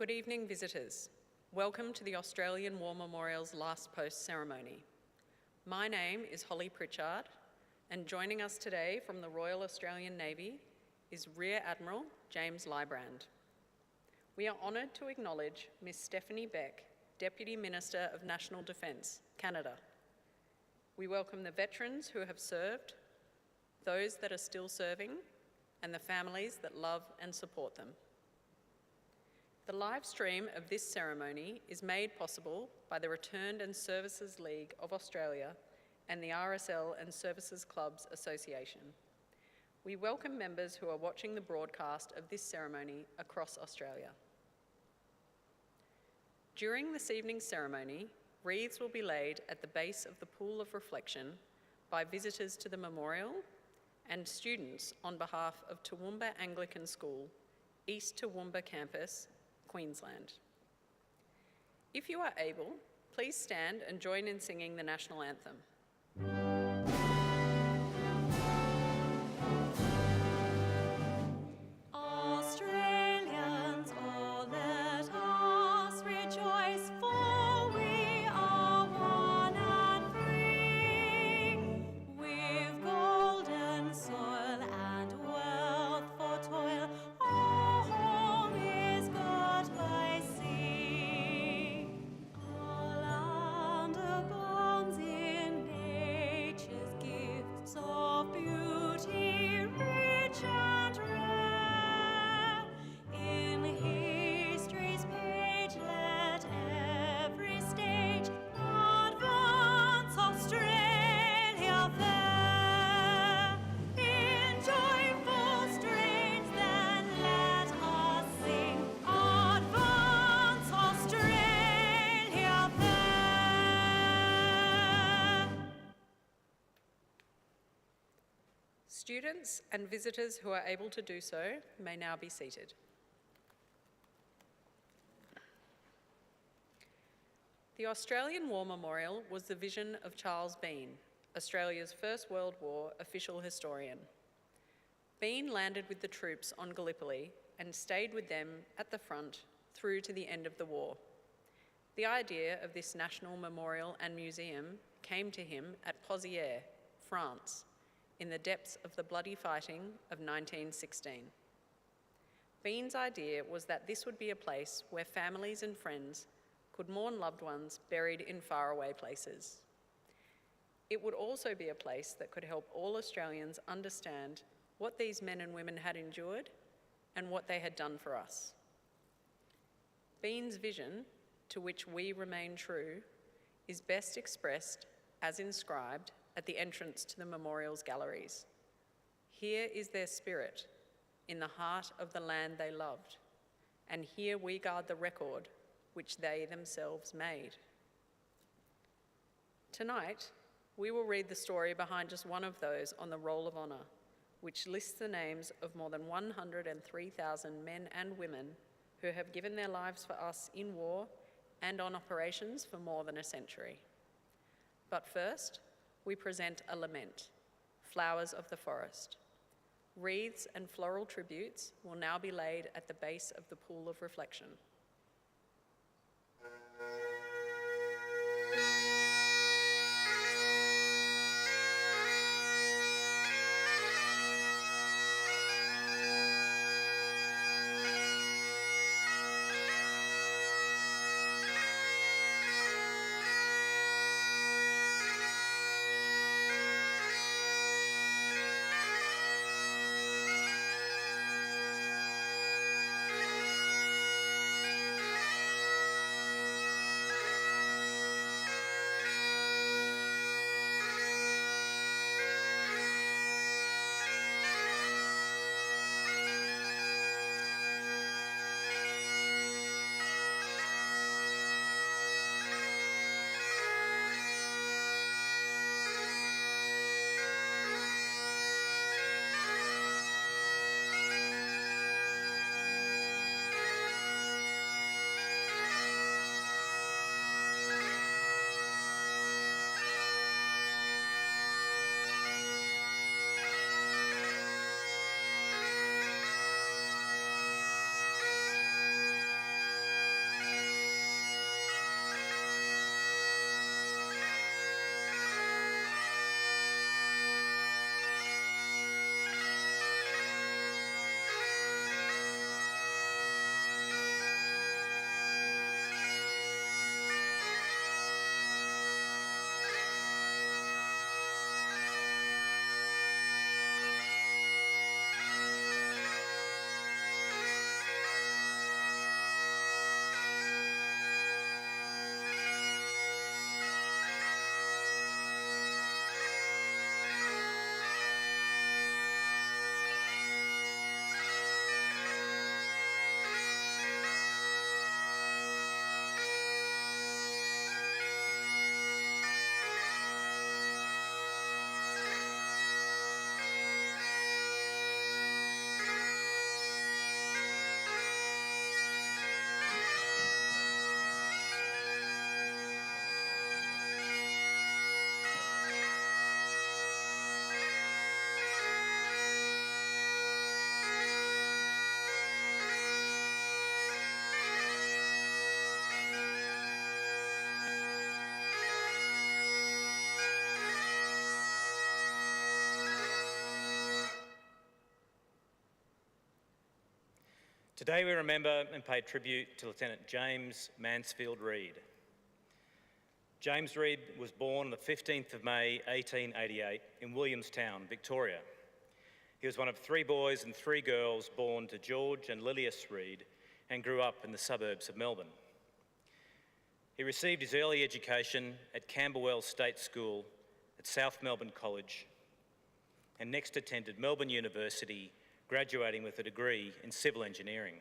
Good evening, visitors. Welcome to the Australian War Memorial's Last Post ceremony. My name is Holly Pritchard, and joining us today from the Royal Australian Navy is Rear Admiral James Lybrand. We are honoured to acknowledge Miss Stephanie Beck, Deputy Minister of National Defence, Canada. We welcome the veterans who have served, those that are still serving, and the families that love and support them. The live stream of this ceremony is made possible by the Returned and Services League of Australia and the RSL and Services Clubs Association. We welcome members who are watching the broadcast of this ceremony across Australia. During this evening's ceremony, wreaths will be laid at the base of the Pool of Reflection by visitors to the memorial and students on behalf of Toowoomba Anglican School, East Toowoomba Campus, Queensland. If you are able, please stand and join in singing the national anthem. Australians, oh, let us rejoice, for we are one and free. With golden soil and wealth for toil, our home is got by sea. Our land abounds in nature's gifts of beauty, rich and rare. In history's page, let every stage advance Australia fair. In joyful strains, then let us sing, advance Australia fair. Students and visitors who are able to do so may now be seated. The Australian War Memorial was the vision of Charles Bean, Australia's First World War official historian. Bean landed with the troops on Gallipoli and stayed with them at the front through to the end of the war. The idea of this national memorial and museum came to him at Pozières, France, in the depths of the bloody fighting of 1916. Bean's idea was that this would be a place where families and friends could mourn loved ones buried in faraway places. It would also be a place that could help all Australians understand what these men and women had endured and what they had done for us. Bean's vision, to which we remain true, is best expressed as inscribed at the entrance to the memorial's galleries. Here is their spirit, in the heart of the land they loved, and here we guard the record which they themselves made. Tonight, we will read the story behind just one of those on the Roll of Honour, which lists the names of more than 103,000 men and women who have given their lives for us in war and on operations for more than a century. But first, we present a lament, Flowers of the Forest. Wreaths and floral tributes will now be laid at the base of the Pool of Reflection. Today we remember and pay tribute to Lieutenant James Mansfield Reid. James Reid was born on the 15th of May 1888 in Williamstown, Victoria. He was one of 3 boys and 3 girls born to George and Lilias Reid and grew up in the suburbs of Melbourne. He received his early education at Camberwell State School at South Melbourne College and next attended Melbourne University, graduating with a degree in civil engineering.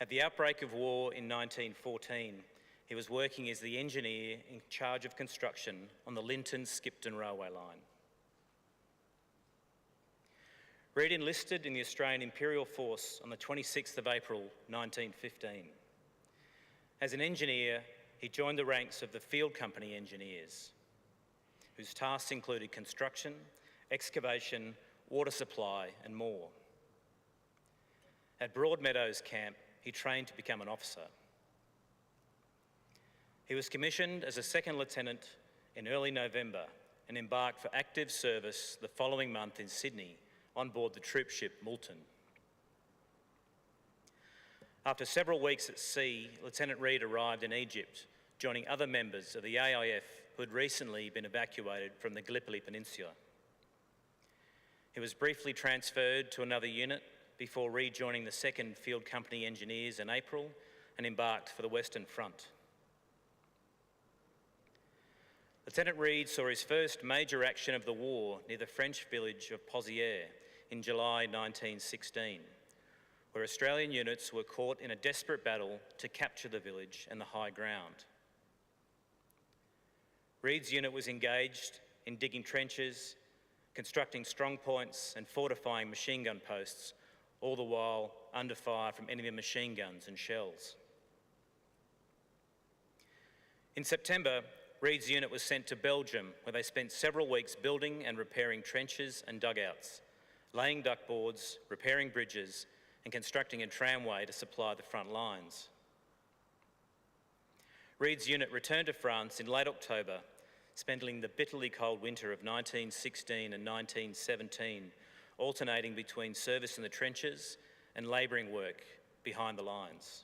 At the outbreak of war in 1914, he was working as the engineer in charge of construction on the Linton-Skipton railway line. Reid enlisted in the Australian Imperial Force on the 26th of April 1915. As an engineer, he joined the ranks of the Field Company Engineers, whose tasks included construction, excavation, water supply and more. At Broadmeadows Camp, he trained to become an officer. He was commissioned as a second lieutenant in early November and embarked for active service the following month in Sydney on board the troop ship Moulton. After several weeks at sea, Lieutenant Reid arrived in Egypt, joining other members of the AIF who had recently been evacuated from the Gallipoli Peninsula. He was briefly transferred to another unit before rejoining the 2nd Field Company Engineers in April and embarked for the Western Front. Lieutenant Reid saw his first major action of the war near the French village of Pozières in July 1916, where Australian units were caught in a desperate battle to capture the village and the high ground. Reid's unit was engaged in digging trenches, constructing strong points and fortifying machine gun posts, all the while under fire from enemy machine guns and shells. In September, Reid's unit was sent to Belgium, where they spent several weeks building and repairing trenches and dugouts, laying duckboards, repairing bridges, and constructing a tramway to supply the front lines. Reid's unit returned to France in late October, spending the bitterly cold winter of 1916 and 1917, alternating between service in the trenches and labouring work behind the lines.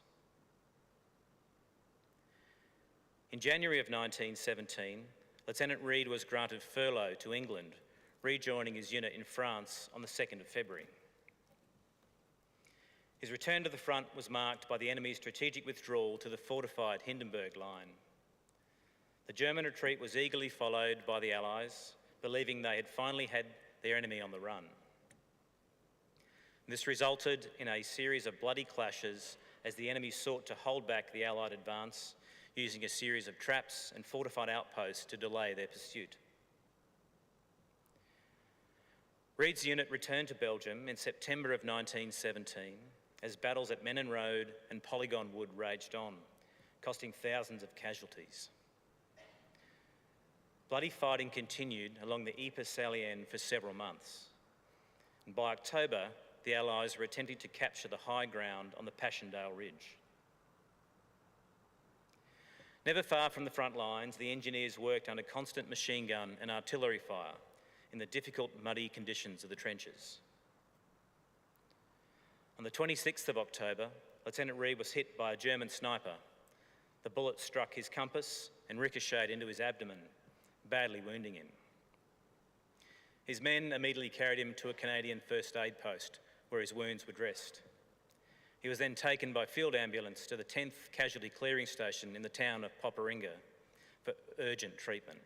In January of 1917, Lieutenant Reid was granted furlough to England, rejoining his unit in France on the 2nd of February. His return to the front was marked by the enemy's strategic withdrawal to the fortified Hindenburg Line. The German retreat was eagerly followed by the Allies, believing they had finally had their enemy on the run. This resulted in a series of bloody clashes as the enemy sought to hold back the Allied advance, using a series of traps and fortified outposts to delay their pursuit. Reid's unit returned to Belgium in September of 1917 as battles at Menin Road and Polygon Wood raged on, costing thousands of casualties. Bloody fighting continued along the Ypres salient for several months, and by October, the Allies were attempting to capture the high ground on the Passchendaele Ridge. Never far from the front lines, the engineers worked under constant machine gun and artillery fire in the difficult, muddy conditions of the trenches. On the 26th of October, Lieutenant Reid was hit by a German sniper. The bullet struck his compass and ricocheted into his abdomen, badly wounding him. His men immediately carried him to a Canadian first aid post where his wounds were dressed. He was then taken by field ambulance to the 10th Casualty Clearing Station in the town of Poperinghe for urgent treatment.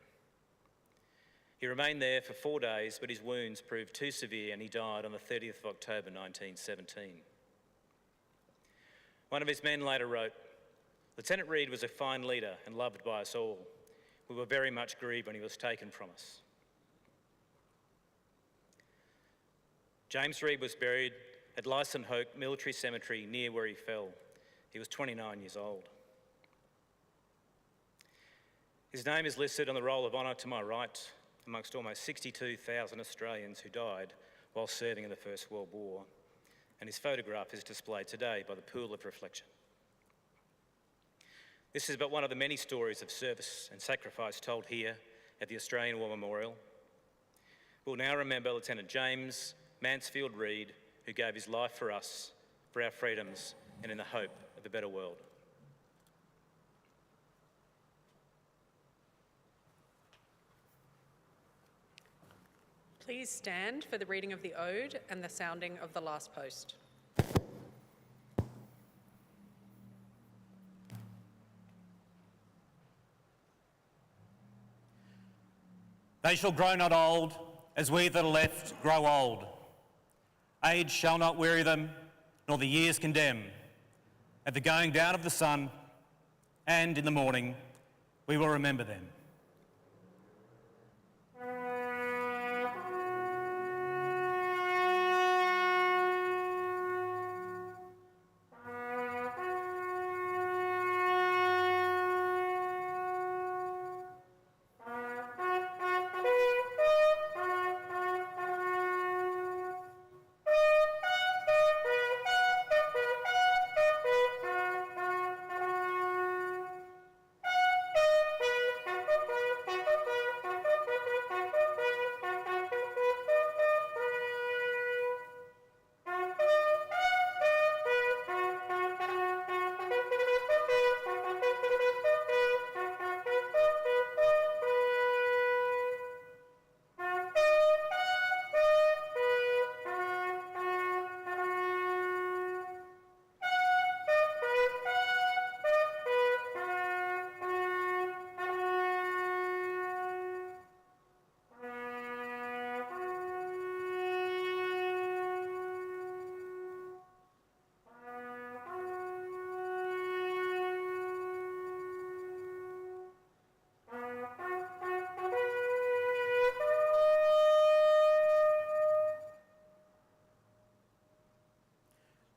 He remained there for 4 days, but his wounds proved too severe and he died on the 30th of October 1917. One of his men later wrote, "Lieutenant Reid was a fine leader and loved by us all. We were very much grieved when he was taken from us." James Reid was buried at Lyson Hoke Military Cemetery near where he fell. He was 29 years old. His name is listed on the Roll of Honour to my right amongst almost 62,000 Australians who died while serving in the First World War, and his photograph is displayed today by the Pool of Reflection. This is but one of the many stories of service and sacrifice told here at the Australian War Memorial. We'll now remember Lieutenant James Mansfield Reid, who gave his life for us, for our freedoms, and in the hope of a better world. Please stand for the reading of the Ode and the sounding of the last post. They shall grow not old, as we that are left grow old. Age shall not weary them, nor the years condemn. At the going down of the sun, and in the morning, we will remember them.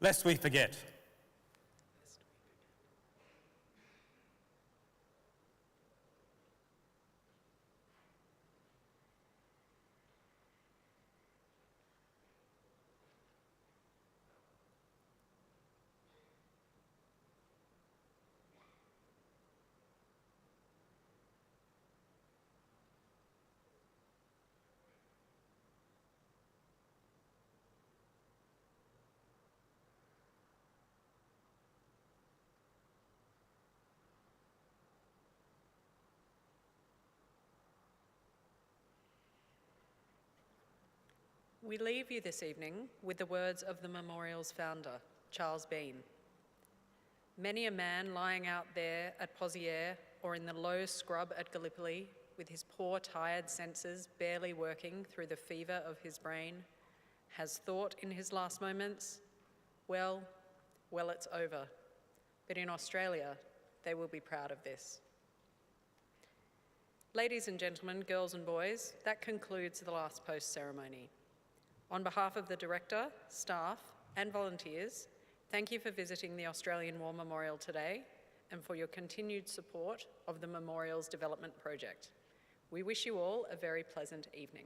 Lest we forget. We leave you this evening with the words of the memorial's founder, Charles Bean. Many a man lying out there at Pozières or in the low scrub at Gallipoli with his poor tired senses barely working through the fever of his brain has thought in his last moments, well, it's over. But in Australia, they will be proud of this. Ladies and gentlemen, girls and boys, that concludes the last post ceremony. On behalf of the Director, staff and volunteers, thank you for visiting the Australian War Memorial today and for your continued support of the Memorial's development project. We wish you all a very pleasant evening.